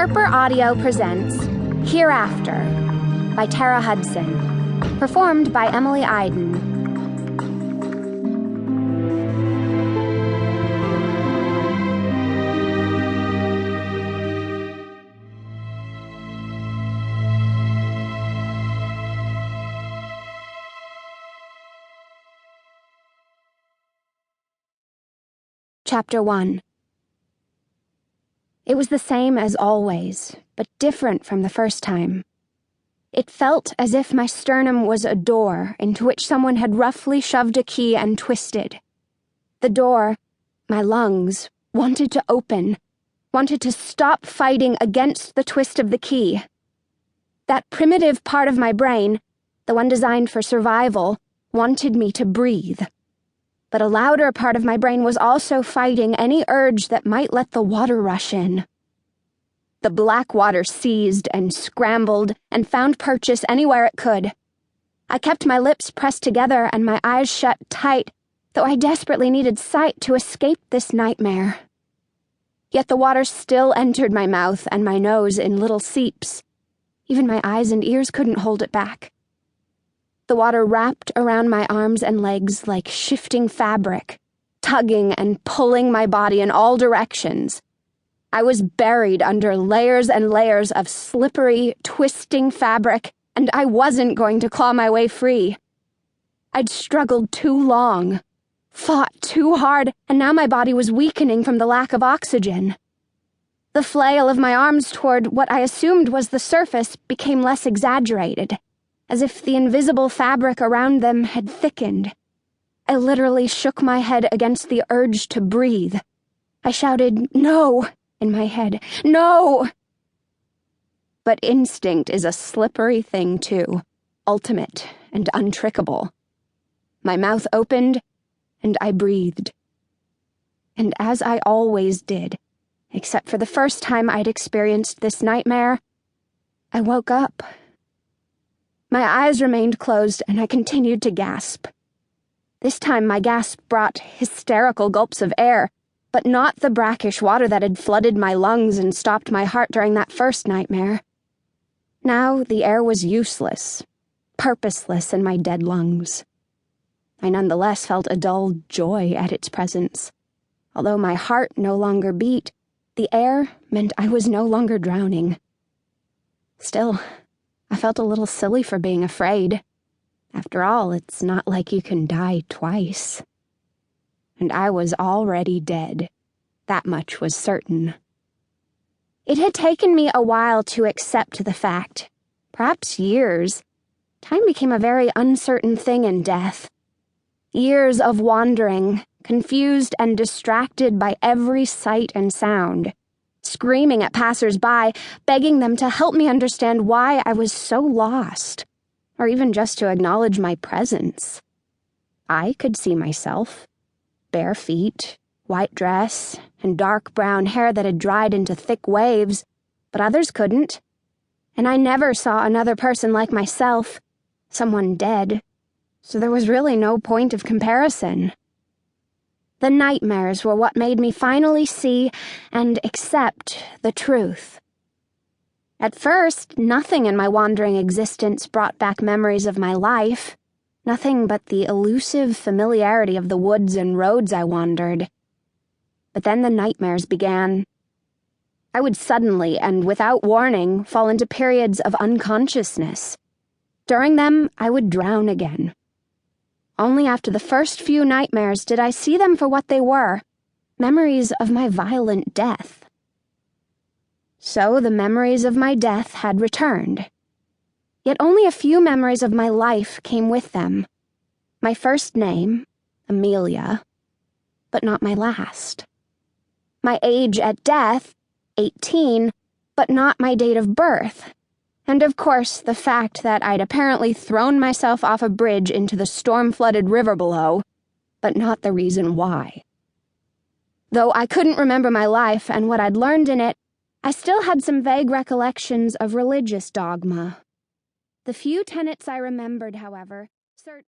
Harper Audio presents Hereafter by Tara Hudson, performed by Emily Eiden. Chapter 1. It was the same as always, but different from the first time. It felt as if my sternum was a door into which someone had roughly shoved a key and twisted. The door, my lungs, wanted to open, wanted to stop fighting against the twist of the key. That primitive part of my brain, the one designed for survival, wanted me to breathe. But a louder part of my brain was also fighting any urge that might let the water rush in. The black water seized and scrambled and found purchase anywhere it could. I kept my lips pressed together and my eyes shut tight, though I desperately needed sight to escape this nightmare. Yet the water still entered my mouth and my nose in little seeps. Even my eyes and ears couldn't hold it back. The water wrapped around my arms and legs like shifting fabric, tugging and pulling my body in all directions. I was buried under layers and layers of slippery, twisting fabric, and I wasn't going to claw my way free. I'd struggled too long, fought too hard, and now my body was weakening from the lack of oxygen. The flail of my arms toward what I assumed was the surface became less exaggerated, as if the invisible fabric around them had thickened. I literally shook my head against the urge to breathe. I shouted, "No!" in my head. "No!" But instinct is a slippery thing, too, ultimate and untrickable. My mouth opened, and I breathed. And as I always did, except for the first time I'd experienced this nightmare, I woke up. My eyes remained closed, and I continued to gasp. This time my gasp brought hysterical gulps of air, but not the brackish water that had flooded my lungs and stopped my heart during that first nightmare. Now the air was useless, purposeless in my dead lungs. I nonetheless felt a dull joy at its presence. Although my heart no longer beat, the air meant I was no longer drowning. Still, I felt a little silly for being afraid. After all, it's not like you can die twice. And I was already dead. That much was certain. It had taken me a while to accept the fact, perhaps years. Time became a very uncertain thing in death. Years of wandering, confused and distracted by every sight and sound, screaming at passers-by, begging them to help me understand why I was so lost, or even just to acknowledge my presence. I could see myself. Bare feet, white dress, and dark brown hair that had dried into thick waves, but others couldn't. And I never saw another person like myself, someone dead, so there was really no point of comparison. The nightmares were what made me finally see and accept the truth. At first, nothing in my wandering existence brought back memories of my life. Nothing but the elusive familiarity of the woods and roads I wandered. But then the nightmares began. I would suddenly and without warning fall into periods of unconsciousness. During them, I would drown again. Only after the first few nightmares did I see them for what they were, memories of my violent death. So the memories of my death had returned. Yet only a few memories of my life came with them. My first name, Amelia, but not my last. My age at death, 18, but not my date of birth. And of course, the fact that I'd apparently thrown myself off a bridge into the storm-flooded river below, but not the reason why. Though I couldn't remember my life and what I'd learned in it, I still had some vague recollections of religious dogma. The few tenets I remembered, however, certainly